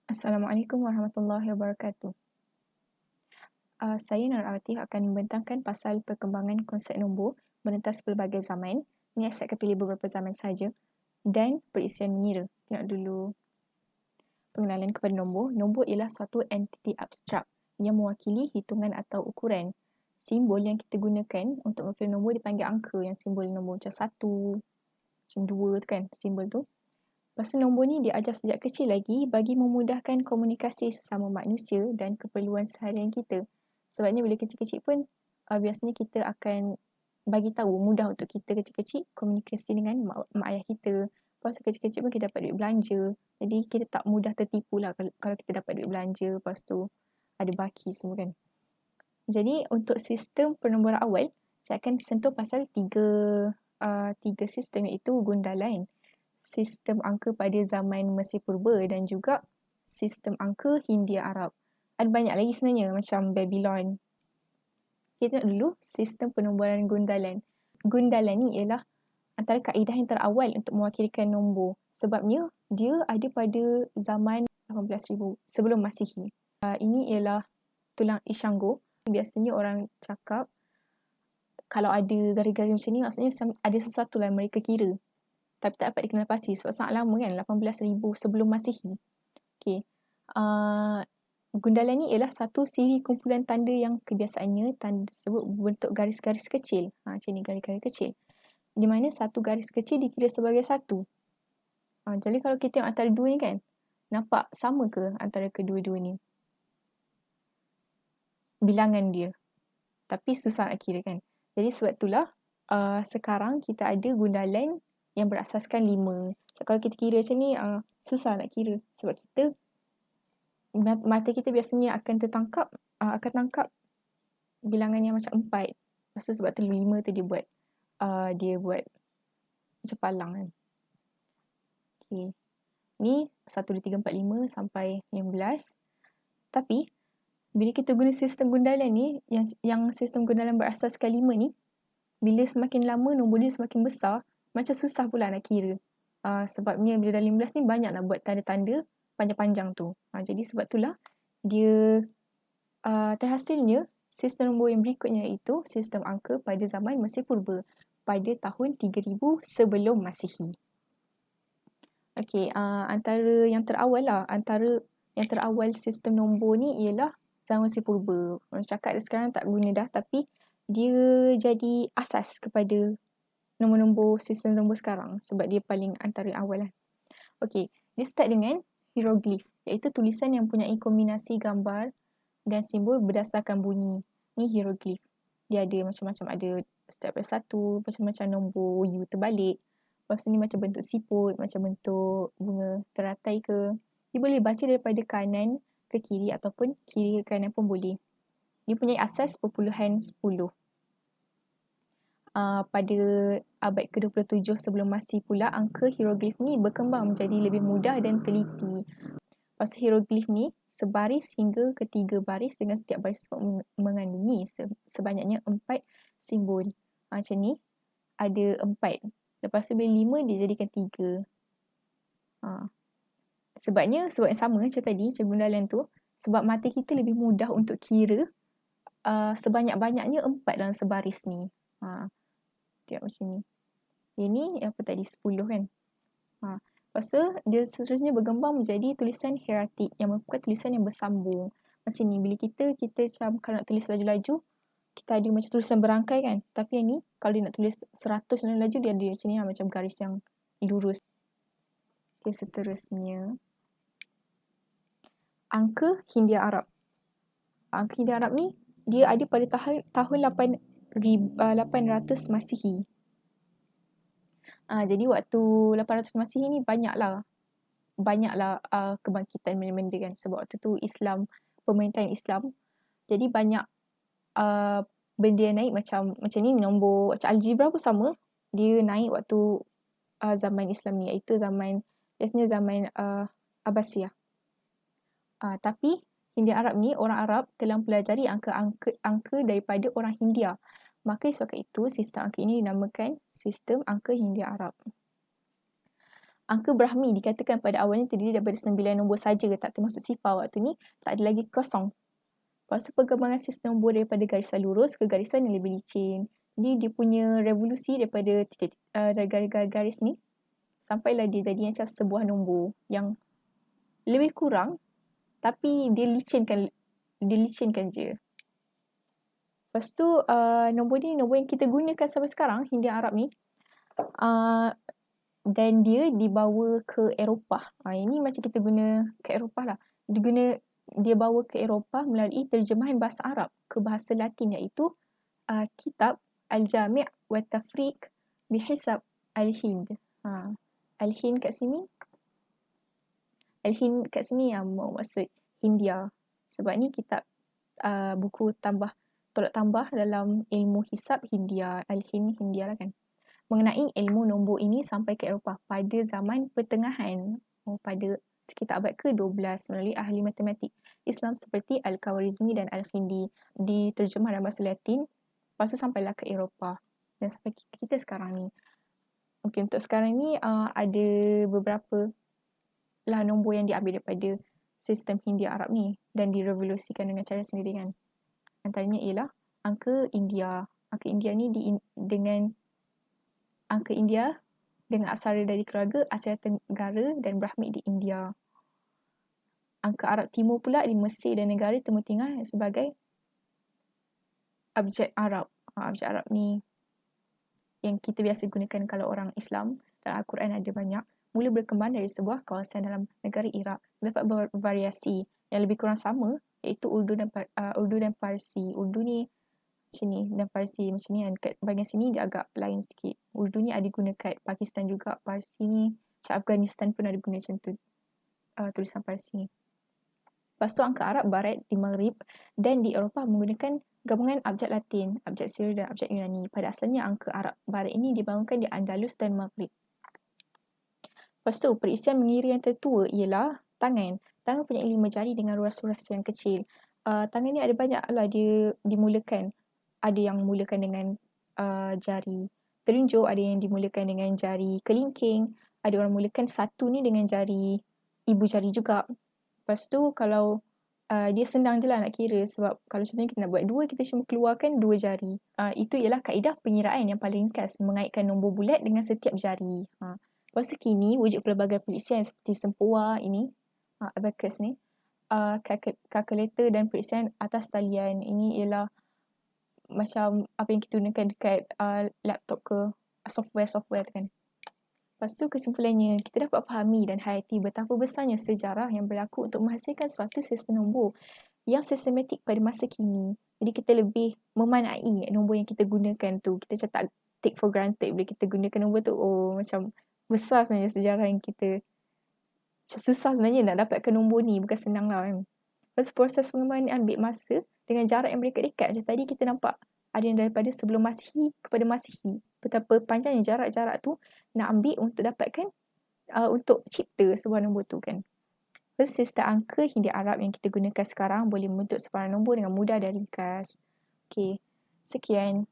Assalamualaikum warahmatullahi wabarakatuh. Saya Nur Atif akan membentangkan pasal perkembangan konsep nombor merentas pelbagai zaman. Ini saya akan pilih beberapa zaman saja dan perisian mengira. Tengok dulu pengenalan kepada nombor. Nombor ialah suatu entiti abstrak yang mewakili hitungan atau ukuran. Simbol yang kita gunakan untuk mewakili nombor dipanggil angka, yang simbol nombor macam 1, macam 2 tu kan, simbol tu. Lepas tu nombor ni diajar sejak kecil lagi bagi memudahkan komunikasi sesama manusia dan keperluan seharian kita. Sebabnya bila kecil-kecil pun biasanya kita akan bagi tahu mudah untuk kita kecil-kecil komunikasi dengan mak ayah kita. Lepas tu kecil-kecil pun kita dapat duit belanja. Jadi kita tak mudah tertipu lah kalau kita dapat duit belanja. Lepas tu ada baki semua kan. Jadi untuk sistem penomboran awal, saya akan sentuh pasal tiga sistem, iaitu gundalan, sistem angka pada zaman Mesir Purba dan juga sistem angka Hindia Arab. Ada banyak lagi sebenarnya macam Babylon. Kita tengok dulu sistem penomboran gundalan. Gundalan ni ialah antara kaedah yang terawal untuk mewakilkan nombor. Sebabnya dia ada pada zaman 18,000 sebelum Masihi. Ini ialah tulang Ishango. Biasanya orang cakap kalau ada garis-garis macam ni maksudnya ada sesuatu lah mereka kira. Tapi tak dapat dikenal pasti sebab sangat lama kan, 18,000 sebelum Masihi. Okay. Gundalan ni ialah satu siri kumpulan tanda yang kebiasaannya tanda tersebut berbentuk garis-garis kecil. Macam ni garis-garis kecil. Di mana satu garis kecil dikira sebagai satu. Jadi kalau kita tengok antara dua ni kan, nampak sama ke antara kedua-dua ni? Bilangan dia. Tapi susah nak kira kan. Jadi sebab itulah sekarang kita ada gundalan yang berasaskan 5. So, kalau kita kira macam ni susah nak kira sebab mata kita biasanya akan tangkap bilangan yang macam 4. Lepas tu sebab tu 5 tu dia buat macam palang kan. Okay. Ni 1, 2, 3, 4, 5 sampai 15. Tapi bila kita guna sistem gundalan ni, yang sistem gundalan berasaskan 5 ni, bila semakin lama nombor dia semakin besar, macam susah pula nak kira. Sebabnya bila dah 15 ni banyak nak buat tanda-tanda panjang-panjang tu. Jadi sebab itulah dia terhasilnya sistem nombor yang berikutnya, iaitu sistem angka pada zaman Mesir Purba pada tahun 3000 sebelum Masihi. Okey, antara yang terawal sistem nombor ni ialah zaman Mesir Purba. Orang cakap sekarang tak guna dah, tapi dia jadi asas kepada nombor-nombor sistem nombor sekarang sebab dia paling antara awal lah. Okey, dia start dengan hieroglif, iaitu tulisan yang mempunyai kombinasi gambar dan simbol berdasarkan bunyi. Ni hieroglif. Dia ada macam-macam, ada start pada 1, macam-macam nombor U terbalik. Lepas tu ni macam bentuk siput, macam bentuk bunga teratai ke. Dia boleh baca daripada kanan ke kiri ataupun kiri ke kanan pun boleh. Dia punya asas perpuluhan 10. Pada abad ke-27 sebelum Masihi pula, angka hieroglif ni berkembang menjadi lebih mudah dan teliti. Lepas tu hieroglif ni sebaris hingga ke 3 baris dengan setiap baris mengandungi sebanyaknya 4 simbol. Macam ni ada 4. Lepas tu bila 5 dia jadikan 3. Sebab yang sama macam tadi, macam gundalan tu, sebab mata kita lebih mudah untuk kira sebanyak-banyaknya 4 dalam sebaris ni. Tengok macam ni. Ini apa tadi, 10 kan. Lepas tu dia seterusnya berkembang menjadi tulisan hieratik yang merupakan tulisan yang bersambung. Macam ni, bila kita macam kalau nak tulis laju-laju, kita ada macam tulisan berangkai kan. Tapi yang ni, kalau dia nak tulis 100 dalam laju, dia ada macam ni macam garis yang lurus. Okay, seterusnya. Angka Hindia Arab. Angka Hindia Arab ni, dia ada pada tahun 800 Masihi. Jadi waktu 800 Masihi ni banyaklah kebangkitan benda-benda kan. Sebab waktu tu pemerintahan Islam. Jadi banyak benda yang naik macam ni nombor, macam algebra pun sama. Dia naik waktu zaman Islam ni, iaitu biasanya zaman Abbasiyah. Tapi Hindia Arab ni, orang Arab telah mempelajari angka daripada orang Hindia. Maka disebabkan itu sistem angka ini dinamakan sistem angka Hindia Arab. Angka Brahmi dikatakan pada awalnya terdiri daripada 9 nombor saja, tak termasuk sifar waktu ni, tak ada lagi kosong. Lepas tu perkembangan sistem nombor daripada garisan lurus ke garisan yang lebih licin. Jadi dia punya revolusi daripada garis ni sampailah dia jadi macam sebuah nombor yang lebih kurang tapi dia licinkan je. Lepas tu nombor ni nombor yang kita gunakan sampai sekarang, Hindia Arab ni, dan dia dibawa ke Eropah. Ini macam kita guna ke Eropah lah. Dia bawa ke Eropah melalui terjemahan bahasa Arab ke bahasa Latin, iaitu kitab Al-Jami' wa Tafriq bihisab Al-Hind. Al-Hind kat sini yang maksud Hindia. Sebab ni kitab buku tolak tambah dalam ilmu hisab Hindia. Al-Hind Hindia lah kan. Mengenai ilmu nombor ini sampai ke Eropah pada zaman pertengahan, pada sekitar abad ke-12 melalui ahli matematik Islam seperti Al-Khawarizmi dan Al-Hindi, diterjemah dalam bahasa Latin, lepas tu sampailah ke Eropah dan sampai kita sekarang ni. Okay, untuk sekarang ni ada beberapa lah nombor yang diambil daripada sistem Hindia Arab ni dan direvolusikan dengan cara sendiri kan. Antaranya ialah angka India. Angka India ni dengan aksara dari keluarga Asia Tenggara dan Brahmi di India. Angka Arab Timur pula di Mesir dan negara Timur Tengah sebagai abjad Arab. Abjad Arab ni yang kita biasa gunakan kalau orang Islam. Dalam Al-Quran ada banyak. Mula berkembang dari sebuah kawasan dalam negara Iraq. Terdapat variasi yang lebih kurang sama, iaitu Urdu dan Parsi. Urdu ni macam ni dan Parsi macam ni. Dekat bahagian sini dia agak lain sikit. Urdu ni ada guna kat Pakistan juga. Parsi ni macam Afghanistan pun ada guna macam tu. Tulisan Parsi. Lepas tu angka Arab Barat di Maghrib dan di Eropah menggunakan gabungan abjad Latin, abjad Syria dan abjad Yunani. Pada asalnya angka Arab Barat ini dibangunkan di Andalus dan Maghrib. Lepas tu perisian mengira yang tertua ialah tangan. Tangan punya 5 jari dengan ruas-ruas yang kecil. Tangan ni ada banyak lah dia dimulakan. Ada yang mulakan dengan jari telunjuk, ada yang dimulakan dengan jari kelingking, ada orang mulakan satu ni dengan jari ibu jari juga. Lepas tu kalau dia senang je lah nak kira, sebab kalau contohnya kita nak buat 2, kita cuma keluarkan 2 jari. Itu ialah kaedah pengiraan yang paling ringkas, mengaitkan nombor bulat dengan setiap jari. Lepas tu kini wujud pelbagai perisian seperti sempua ini, abacus ni, kalkulator dan perisian atas talian. Ini ialah macam apa yang kita gunakan dekat laptop ke software tu kan. Lepas tu kesimpulannya, kita dapat fahami dan hayati betapa besarnya sejarah yang berlaku untuk menghasilkan suatu sistem nombor yang sistematik pada masa kini. Jadi kita lebih memanai nombor yang kita gunakan tu. Kita macam tak take for granted bila kita gunakan nombor tu. Macam besar sebenarnya sejarah yang kita, susah sebenarnya nak dapatkan nombor ni, bukan senang lah kan. Lepas proses pengembangan ni ambil masa dengan jarak yang berdekat-dekat. Macam tadi kita nampak ada yang daripada sebelum Masihi kepada Masihi. Betapa panjangnya jarak-jarak tu nak ambil untuk dapatkan, untuk cipta sebuah nombor tu kan. Lepas sistem angka Hindia Arab yang kita gunakan sekarang boleh membentuk sebarang nombor dengan mudah dan ringkas. Okey, sekian.